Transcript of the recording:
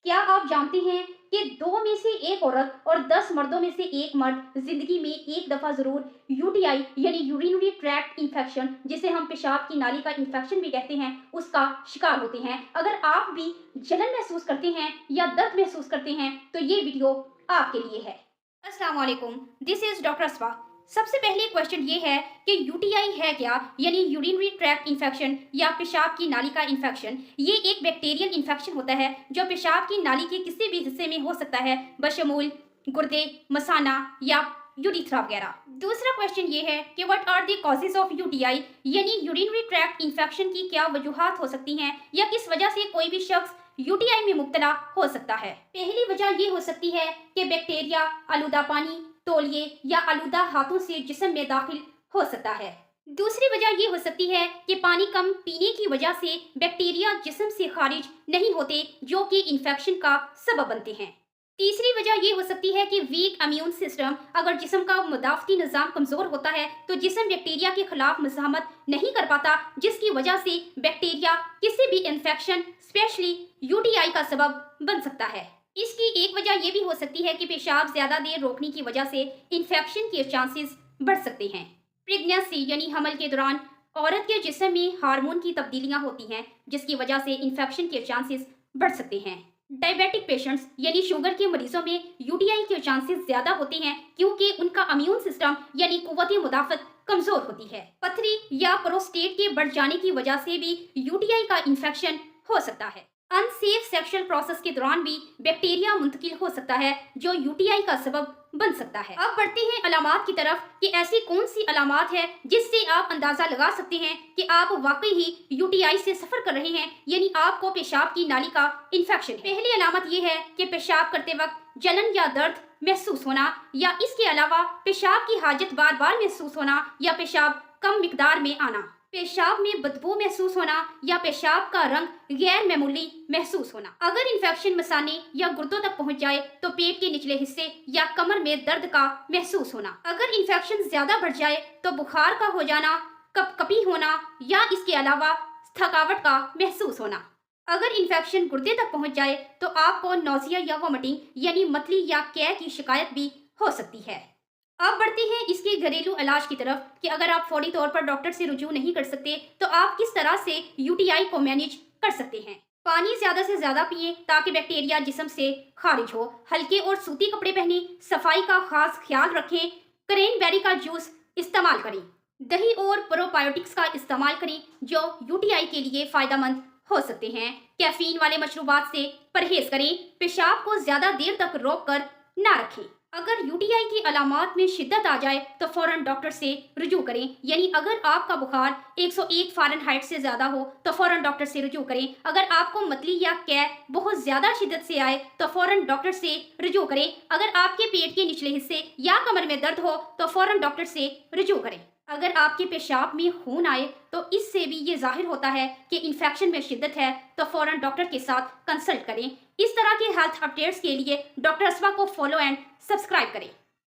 क्या आप जानते हैं कि 2 में से 1 औरत और 10 मर्दों में से 1 मर्द जिंदगी में एक दफा जरूर यूटीआई यानी यूरिनरी ट्रैक्ट इंफेक्शन, जिसे हम पेशाब की नाली का इंफेक्शन भी कहते हैं, उसका शिकार होते हैं। अगर आप भी जलन महसूस करते हैं या दर्द महसूस करते हैं तो ये वीडियो आपके लिए है। अस्सलाम वालेकुम, दिस इज डॉक्टर अस्फा। सबसे पहले क्वेश्चन ये है कि यूटीआई है क्या, यानी यूरिनरी ट्रैक्ट इन्फेक्शन या पेशाब की नाली का इन्फेक्शन। ये एक बैक्टीरियल इन्फेक्शन होता है जो पेशाब की नाली के किसी भी हिस्से में हो सकता है, बशमूल गुर्दे, मसाना या यूरिथ्रा वगैरह। दूसरा क्वेश्चन ये है कि what are the causes of UTI, यानी यूरिनरी ट्रैक्ट इन्फेक्शन की क्या वजूहात हो सकती हैं या किस वजह से कोई भी शख्स यूटीआई में मुब्तला हो सकता है। पहली वजह ये हो सकती है कि बैक्टीरिया आलूदा पानी, तौलिए या आलूदा हाथों से जिस्म में दाखिल हो सकता है। दूसरी वजह ये हो सकती है कि पानी कम पीने की वजह से बैक्टीरिया जिस्म से खारिज नहीं होते, जो कि इन्फेक्शन का सबब बनते हैं। तीसरी वजह ये हो सकती है कि वीक इम्यून सिस्टम, अगर जिस्म का मुदाफ़ती निज़ाम कमज़ोर होता है तो जिस्म बैक्टीरिया के खिलाफ मुज़ाहमत नहीं कर पाता, जिसकी वजह से बैक्टीरिया किसी भी इन्फेक्शन स्पेशली यूटीआई का सबब बन सकता है। इसकी एक वजह यह भी हो सकती है कि पेशाब ज्यादा देर रोकने की वजह से इन्फेक्शन के चांसेस बढ़ सकते हैं। प्रेगनेंसी यानी हमल के दौरान औरत के जिस्म में हार्मोन की तब्दीलियां होती हैं, जिसकी वजह से इन्फेक्शन के चांसेस बढ़ सकते हैं। डायबिटिक पेशेंट्स यानी शुगर के मरीजों में यूटीआई के चांसेस ज्यादा होते हैं क्योंकि उनका इम्यून सिस्टम यानी कुव्वत मुदाफत कमजोर होती है। पथरी या प्रोस्टेट के बढ़ जाने की वजह से भी यूटीआई का इन्फेक्शन हो सकता है। अनसेफ सेक्सुअल प्रोसेस के दौरान भी बैक्टीरिया मुंतकिल हो सकता है, जो यूटीआई का सबब बन सकता है। अब बढ़ते हैं अलामात की तरफ कि ऐसी कौन सी अलामात है जिससे आप अंदाजा लगा सकते हैं कि आप वाकई ही यूटीआई से सफर कर रहे हैं, यानी आपको पेशाब की नाली का इन्फेक्शन है। पहली अलामत यह है कि पेशाब करते वक्त जलन या दर्द महसूस होना, या इसके अलावा पेशाब की हाजत बार बार महसूस होना या पेशाब कम मिकदार में आना, पेशाब में बदबू महसूस होना या पेशाब का रंग गैर मामूली महसूस होना। अगर इन्फेक्शन मसाने या गुर्दों तक पहुंच जाए तो पेट के निचले हिस्से या कमर में दर्द का महसूस होना। अगर इन्फेक्शन ज्यादा बढ़ जाए तो बुखार का हो जाना, कपकपी होना या इसके अलावा थकावट का महसूस होना। अगर इन्फेक्शन गुर्दे तक पहुंच जाए तो आपको नौजिया या वोमिटिंग यानी मतली या कै की शिकायत भी हो सकती है। अब बढ़ते हैं इसके घरेलू इलाज की तरफ कि अगर आप फौरी तौर पर डॉक्टर से रुजू नहीं कर सकते तो आप किस तरह से यूटीआई को मैनेज कर सकते हैं। पानी ज्यादा से ज्यादा पिए ताकि बैक्टीरिया जिस्म से खारिज हो। हल्के और सूती कपड़े पहने। सफाई का खास ख्याल रखें। क्रैनबेरी का जूस इस्तेमाल करें। दही और प्रोबायोटिक्स का इस्तेमाल करें जो यूटीआई के लिए फायदेमंद हो सकते हैं। कैफीन वाले मशरूबात से परहेज करें। पेशाब को ज्यादा देर तक रोक कर ना रखें। अगर यूटीआई की अलामात में शिद्दत आ जाए तो फौरन डॉक्टर से रुजू करें, यानी अगर आपका बुखार 101 फ़ारेनहाइट से ज़्यादा हो तो फौरन डॉक्टर से रुजू करें। अगर आपको मतली या कै बहुत ज़्यादा शिद्दत से आए तो फौरन डॉक्टर से रुजू करें। अगर आपके पेट के निचले हिस्से या कमर में दर्द हो तो फौरन डॉक्टर से रुजू करें। अगर आपके पेशाब में खून आए तो इससे भी ये जाहिर होता है कि इन्फेक्शन में शिद्दत है, तो फौरन डॉक्टर के साथ कंसल्ट करें। इस तरह के हेल्थ अपडेट्स के लिए डॉक्टर अस्फा को फॉलो एंड सब्सक्राइब करें।